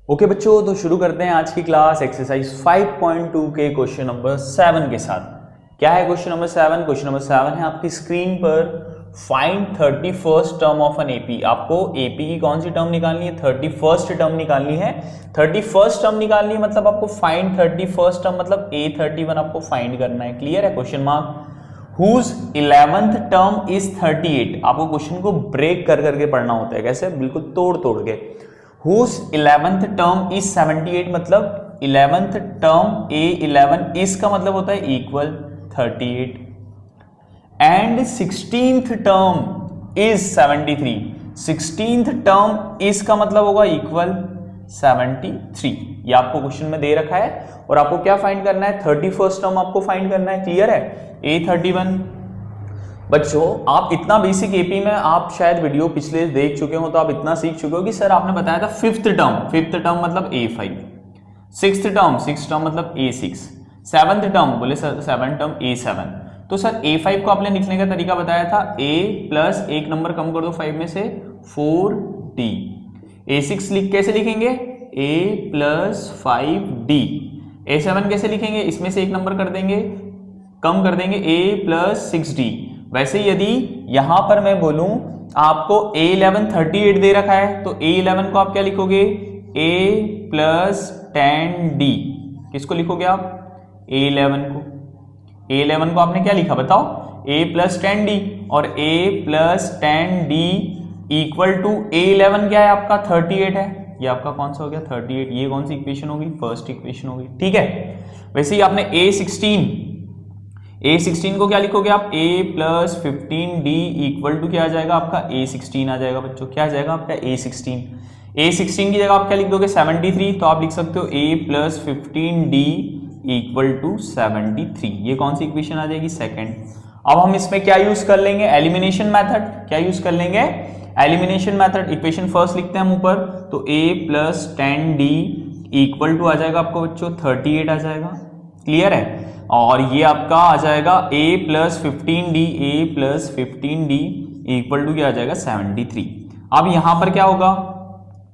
Okay बच्चों, तो शुरू करते हैं आज की क्लास एक्सरसाइज 5.2 के क्वेश्चन नंबर 7 के साथ। क्या है क्वेश्चन नंबर 7? क्वेश्चन नंबर 7 है आपकी स्क्रीन पर find 31st term of an AP. आपको एपी की कौन सी टर्म निकालनी है? 31st टर्म निकालनी है। 31st टर्म निकालनी है मतलब आपको फाइंड 31st टर्म मतलब A31 आपको फाइंड करना है। क्लियर है? Question mark. Whose 11th term is 38। आपको क्वेश्चन को ब्रेक कर करके पढ़ना होता है। कैसे? बिल्कुल तोड़ तोड़ के। Whose 11th टर्म इज 78 मतलब 11th टर्म A11 इसका मतलब होता है equal 38 and 16th term is 73। 16th term इसका मतलब होगा इक्वल 73। ये आपको क्वेश्चन में दे रखा है और आपको क्या फाइंड करना है? 31st टर्म आपको फाइंड करना है। क्लियर है? A31। बच्चों आप इतना बेसिक एपी में आप शायद वीडियो पिछले देख चुके हो, तो आप इतना सीख चुके हो कि सर आपने बताया था फिफ्थ टर्म मतलब A5, सिक्स्थ टर्म मतलब A6, सेवंथ टर्म बोले सर सेवंथ टर्म A7। तो सर A5 को आपने लिखने का तरीका बताया था A प्लस एक नंबर कम कर दो 5 में से 4D। A6 कैसे लिखेंगे? A plus 5D। A7 कैसे लिखेंगे? इसमें से एक नंबर कर देंगे, कम कर देंगे A प्लस 6D। वैसे यदि यहां पर मैं बोलूं आपको A11 38 दे रखा है तो A11 को आप क्या लिखोगे? A plus 10D। किसको लिखोगे आप? A11 को आपने क्या लिखा बताओ? A प्लस 10D और A plus 10D equal to A11 क्या है आपका? 38 है। ये आपका कौन सा हो गया? 38। ये कौन सी इक्वेशन होगी? फर्स्ट इक्वेशन होगी। ठीक है। वैसे ही आपने A16 को क्या लिखोगे आप? A plus 15D equal to क्या आ जाएगा आपका? A16 आ जाएगा बच्चों। क्या आ जाएगा आपका? A16 की जगह आप क्या लिख दोगे? 73। तो आप लिख सकते हो A plus 15D equal to 73। ये कौन सी इक्वेशन आ जाएगी? सेकंड। अब हम इसमें क्या यूज कर लेंगे? Elimination method. क्या यूज कर लेंगे? Elimination method. इक्वेशन फर्स्ट लिखते हैं हम ऊपर, तो A plus 10D equal to आ जाएगा आपको बच्चों 38 आ जाएगा। क्लियर है? और ये आपका आ जाएगा A plus 15D equal to क्या आ जाएगा? 73। अब यहां पर क्या होगा?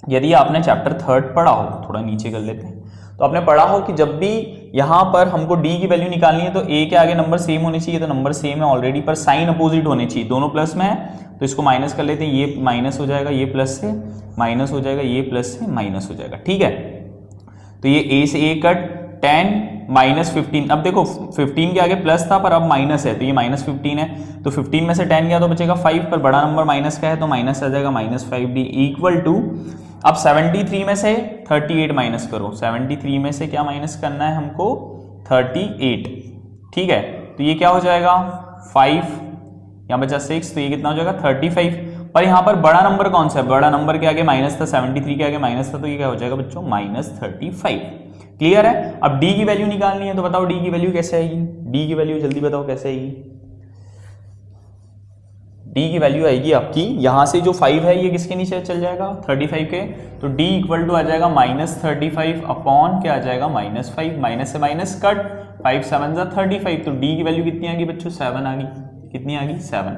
यदि आपने चैप्टर 3 पढ़ा हो, थोड़ा नीचे कर लेते हैं, तो आपने पढ़ा हो कि जब भी यहां पर हमको D की वैल्यू निकालनी है तो A के आगे नंबर सेम होने चाहिए। तो नंबर सेम है ऑलरेडी, पर साइन अपोजिट होने चाहिए। दोनों प्लस में है तो इसको माइनस कर लेते हैं। ये माइनस हो जाएगा, ये प्लस से माइनस हो जाएगा, ये प्लस से माइनस हो जाएगा। ठीक है। तो ये A से A कट 10 माइनस 15। अब देखो 15 के आगे प्लस था पर अब माइनस है तो ये माइनस 15 है। तो 15 में से 10 गया तो बचेगा 5, पर बड़ा नंबर माइनस का है तो माइनस आ जाएगा माइनस 5D इक्वल टू। अब 73 में से 38 माइनस करो। 73 में से क्या माइनस करना है हमको? 38। ठीक है। तो ये क्या हो जाएगा? 5, यहाँ बचा 6, तो ये कितना हो जाएगा? 35। पर यहाँ पर बड़ा नंबर कौन सा है? बड़ा नंबर के आगे माइनस था, 73 के आगे माइनस था, तो ये क्या हो जाएगा बच्चों? माइनस 35। क्लियर है? अब D की वैल्यू निकालनी है तो बताओ D की वैल्यू कैसे आएगी? D की वैल्यू जल्दी बताओ कैसे आएगी? D की वैल्यू आएगी आपकी यहां से जो 5 है ये किसके नीचे चल जाएगा? 35 के। तो D इक्वल टू आ जाएगा माइनस 35 अपॉन क्या आ जाएगा? माइनस 5। माइनस से माइनस कट, 5 7 35। तो D की वैल्यू कितनी आ गई बच्चों? 7 आ गई। कितनी आ गई? 7।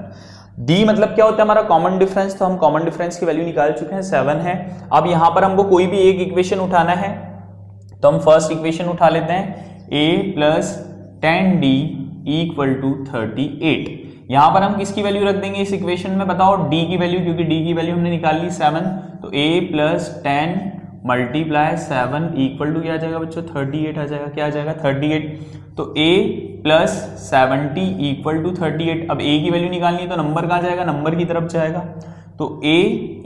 D मतलब क्या होता है हमारा? Common difference. तो हम कॉमन डिफरेंस की वैल्यू निकाल चुके हैं, 7 है। अब यहां पर हमको कोई भी एक इक्वेशन उठाना है तो हम फर्स्ट इक्वेशन उठा लेते हैं, A plus 10D equal to 38। यहां पर हम किसकी वैल्यू रख देंगे इस इक्वेशन में? बताओ D की वैल्यू, क्योंकि D की वैल्यू हमने निकाल ली 7। तो A plus 10 multiply 7 equal to क्या आ जाएगा बच्चों? 38 आ जाएगा। क्या आ जाएगा? 38। तो A प्लस 70 इक्वल टू 38। अब A की वैल्यू निकालनी है तो नंबर कहाँ जाएगा? नंबर की तरफ जाएगा। तो A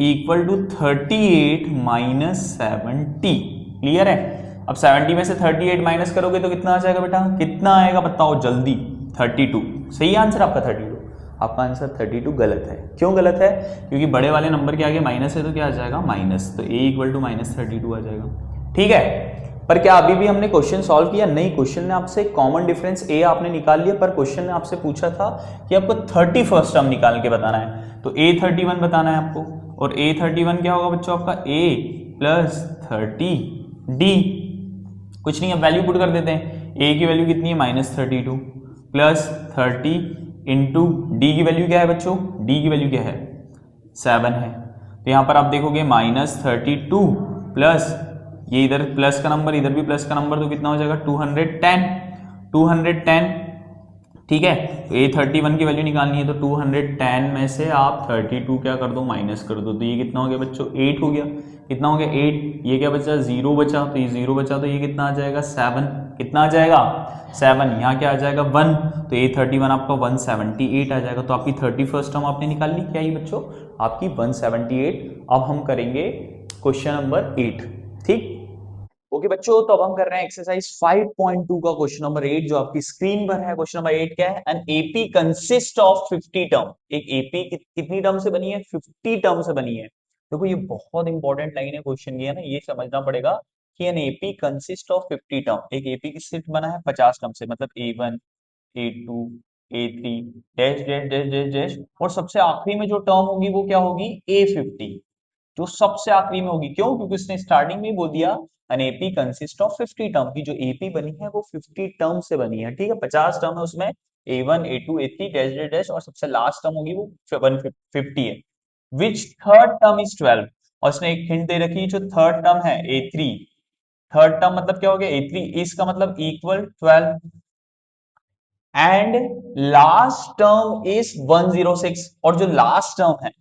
equal to 38 minus 70। Clear है? अब 70 में से 38 माइनस करोगे तो कितना आ जाएगा बेटा? कितना आएगा बताओ जल्दी? 32। सही आंसर आपका 32। आपका आंसर 32 गलत है। क्यों गलत है? क्योंकि बड़े वाले नंबर के आगे माइनस है तो क्या आ जाएगा? माइनस। तो A इक्वल टू माइनस 32 आ जाएगा। ठीक है। पर क्या अभी भी हमने क्वेश्चन सॉल्व किया? नहीं। क्वेश्चन ने आपसे कॉमन डिफरेंस A आपने निकाल लिया, पर क्वेश्चन ने आपसे पूछा था कि आपको 31st टर्म निकाल के बताना है। तो A31 बताना है आपको। और A31 क्या होगा बच्चों आपका? A plus 30D। कुछ नहीं, अब वैल्यू पुट कर देते हैं। A की वैल्यू कितनी है? माइनस 32 प्लस 30 इंटू D की वैल्यू क्या है बच्चों? D की वैल्यू क्या है? 7 है। तो यहां पर आप देखोगे माइनस 32 प्लस ये इधर प्लस का नंबर, इधर भी प्लस का नंबर, तो कितना हो जाएगा 210, 210। ठीक है, तो A31 की वैल्यू निकालनी है, तो 210 में से आप 32 क्या कर दो, माइनस कर दो, तो ये कितना हो गया बच्चों, 8 हो गया। कितना हो गया 8, ये क्या बचा, 0 बचा, तो ये 0 बचा, तो ये कितना आ जाएगा 7, कितना आ जाएगा 7, यहाँ क्या आ जाएगा 1, तो A31 आपका 178 आ जाएगा। तो आपकी 31st टर्म आपने निकाल ली, क्या ये बच्चों आपकी 178। अब हम करेंगे क्वेश्चन नंबर 8। ठीक, ओके बच्चों, तो अब हम कर रहे हैं एक्सरसाइज 5.2 का क्वेश्चन नंबर 8, जो आपकी स्क्रीन पर है। क्वेश्चन नंबर 8 क्या है, an AP consist of 50 term. एक एपी कितनी टर्म से बनी है, 50 टर्म से बनी है। देखो ये बहुत इंपॉर्टेंट लाइन है क्वेश्चन की, है ना, ये समझना पड़ेगा कि an AP consist of 50 term. एक एपी की सेट बना है 50 टर्म से, मतलब A1, A2, A3 dash dash dash dash dash, और सबसे आखिरी में जो टर्म होगी वो क्या होगी, A50, जो सबसे आखिरी में होगी। क्यों, क्योंकि उसने स्टार्टिंग में ही बोल दिया an AP consist of 50 term, की जो एपी बनी है वो 50 टर्म से बनी है। ठीक है, 50 टर्म है उसमें, A1, A2, A3 dash dash dash, और सबसे लास्ट टर्म होगी वो 150 है। विच थर्ड टर्म इज 12, और उसने एक हिंट दे रखी, जो थर्ड टर्म है A3, थर्ड टर्म मतलब क्या हो गया A3, इसका मतलब equal 12, and last term is 106, और जो लास्ट टर्म है,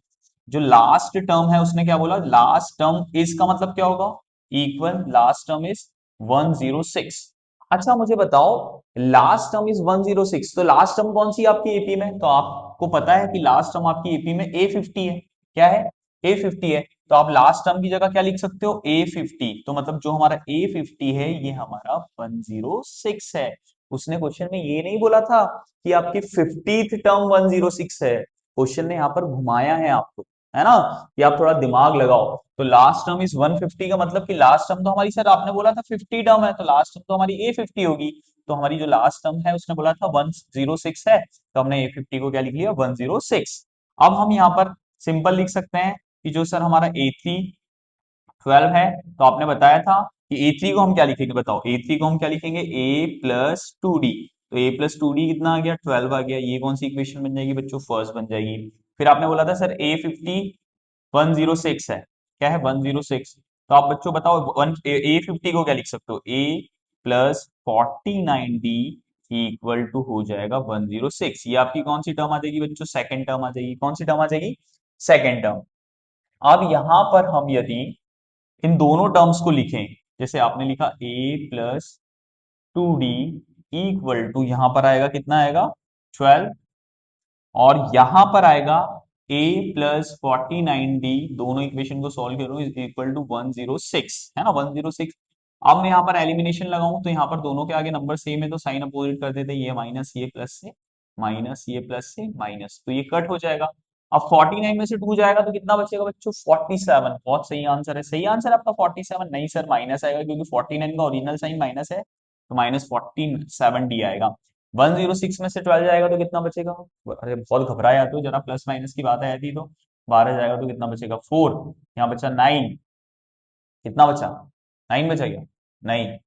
जो लास्ट टर्म है उसने क्या बोला, लास्ट टर्म इज का मतलब क्या होगा, इक्वल लास्ट टर्म इज 106। अच्छा मुझे बताओ, लास्ट टर्म इज 106, तो लास्ट टर्म कौन सी है आपकी एपी में, तो आपको पता है कि लास्ट टर्म आपकी एपी में A50 है। क्या है, A50 है, तो आप लास्ट टर्म की जगह क्या लिख सकते हो, A50, तो मतलब जो हमारा A50 है ये हमारा 106 है। उसने क्वेश्चन में ये नहीं बोला था कि आपकी 50th टर्म 106 है, क्वेश्चन ने यहाँ पर घुमाया है आपको, है ना, कि आप थोड़ा दिमाग लगाओ। तो लास्ट टर्म इज 150 का मतलब कि लास्ट टर्म तो हमारी, सर आपने बोला था 50 टर्म है, तो लास्ट टर्म तो हमारी A50 होगी। तो हमारी जो लास्ट टर्म है उसने बोला था 106 है, तो हमने A50 को क्या लिख लिया, 106। अब हम यहाँ पर सिंपल लिख सकते हैं कि जो सर हमारा A3 12 है, तो आपने बताया था कि A3 को हम क्या लिखेंगे, बताओ A3 को हम क्या लिखेंगे, A+2D, तो A+2D कितना आ गया, 12 आ गया। ये कौन सी इक्वेशन बन जाएगी बच्चों, फर्स्ट बन जाएगी। फिर आपने बोला था सर A50 106 है, क्या है 106, तो आप बच्चों बताओ A50 को क्या लिख सकते हो, A+49D इक्वल टू हो जाएगा 106। ये आपकी कौन सी टर्म आ जाएगी बच्चों, सेकंड टर्म आ जाएगी। कौन सी टर्म आ जाएगी, सेकंड टर्म। अब यहां पर हम यदि इन दोनों टर्म्स को लिखें, जैसे आपने लिखा A+2D इक्वल टू, यहां पर आएगा कितना आएगा 12, और यहां पर आएगा A+49D, दोनों इक्वेशन को सॉल्व करो, इज इक्वल टू 106, है ना 106। अब मैं यहाँ पर एलिमिनेशन लगाऊं, तो यहाँ पर दोनों के आगे नंबर सेम है, तो साइन अपोजिट कर देते, ये माइनस ये प्लस से माइनस, ये प्लस से माइनस, तो ये कट हो जाएगा। अब 49 में से 2 जाएगा तो कितना बचेगा बच्चों, 47। बहुत सही आंसर है, सही आंसर आपका 47, नहीं सर माइनस आएगा, क्योंकि 49 का ओरिजिनल साइन माइनस है, तो -47D आएगा। 106 में से 12 जाएगा तो कितना बचेगा, अरे बहुत घबराया, तो जरा प्लस माइनस की बात आई थी, तो 12 जाएगा तो कितना बचेगा 4, यहाँ बचा 9, कितना बचा 9 बचा क्या, नहीं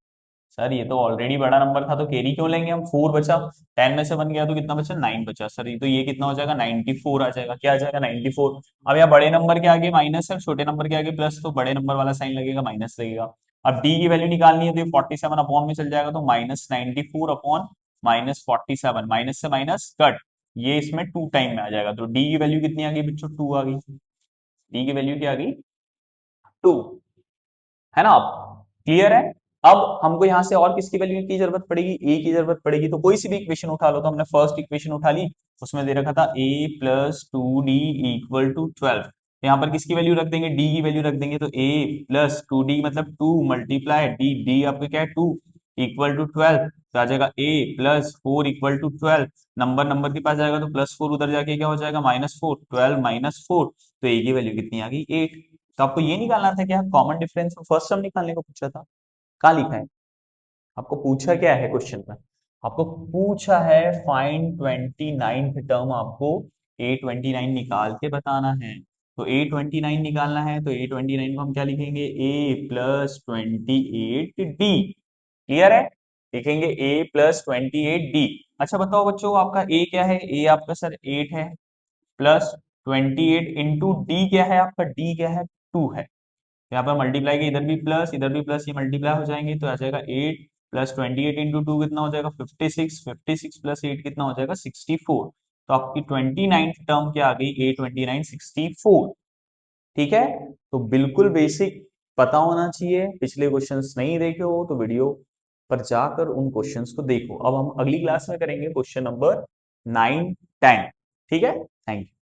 सर ये तो ऑलरेडी बड़ा नंबर था, तो कैरी क्यों लेंगे हम, 4 बचा, 10 में से बन गया तो कितना बचा 9 बचा सर, ये तो ये कितना हो जाएगा 94 आ जाएगा, क्या आ जाएगा 94। अब यहाँ बड़े नंबर के आगे माइनस है, छोटे नंबर के आगे प्लस, तो बड़े नंबर वाला साइन लगेगा, माइनस लगेगा। अब डी की वैल्यू निकालनी है, तो ये 47 अपॉन में चल जाएगा, तो -94 अपॉन -47, माइनस से माइनस कट, ये इसमें 2 टाइम में आ जाएगा, तो डी की वैल्यू कितनी आ गई बच्चों, 2 आ गई। डी की वैल्यू क्या आ गई, 2, है ना। आप क्लियर है। अब हमको यहां से और किसकी वैल्यू की जरूरत पड़ेगी, ए की जरूरत पड़ेगी, तो कोई सी भी इक्वेशन उठा लो, तो हमने फर्स्ट इक्वेशन उठा ली, उसमें दे रखा था A+2D इक्वल टू 12, तो यहाँ पर किसकी वैल्यू रख देंगे, डी की वैल्यू रख देंगे, तो A+2D मतलब 2 मल्टीप्लाई डी, डी आपका क्या है 2 इक्वल टू 12, तो आ जाएगा A+4 equal to 12, number number के पास जाएगा तो +4 उधर जाके क्या हो जाएगा -4, 12 -4, तो ए की वैल्यू कितनी आ गई 8। तो आपको ये निकालना था क्या, कॉमन डिफरेंस में फर्स्ट टर्म निकालने को पूछा था, कहाँ लिखा है, आपको पूछा क्या है क्वेश्चन में, आपको पूछा है फाइंड 29th टर्म, आपको A29 निकाल के बताना है। तो A29 निकालना है, तो A29 को हम क्या लिखेंगे, A+28D, क्लियर है, लिखेंगे A+28D। अच्छा बताओ बच्चों, आपका A क्या है, A आपका सर 8 है, +28 इंटू डी क्या है आपका, डी क्या है 2 है, यहाँ पर मल्टीप्लाई के इधर भी प्लस इधर भी प्लस, ये मल्टीप्लाई हो जाएंगे तो आ जाएगा 8 प्लस 28 इंटू टू कितना हो जाएगा 56, 56 प्लस 8 कितना हो जाएगा 64। तो आपकी 29th टर्म क्या आ गई A2964। ठीक है, तो बिल्कुल बेसिक पता होना चाहिए। पिछले क्वेश्चंस नहीं देखे हो तो वीडियो पर जाकर उन क्वेश्चंस को देखो। अब हम अगली क्लास में करेंगे क्वेश्चन नंबर 9, 10। ठीक है, थैंक यू।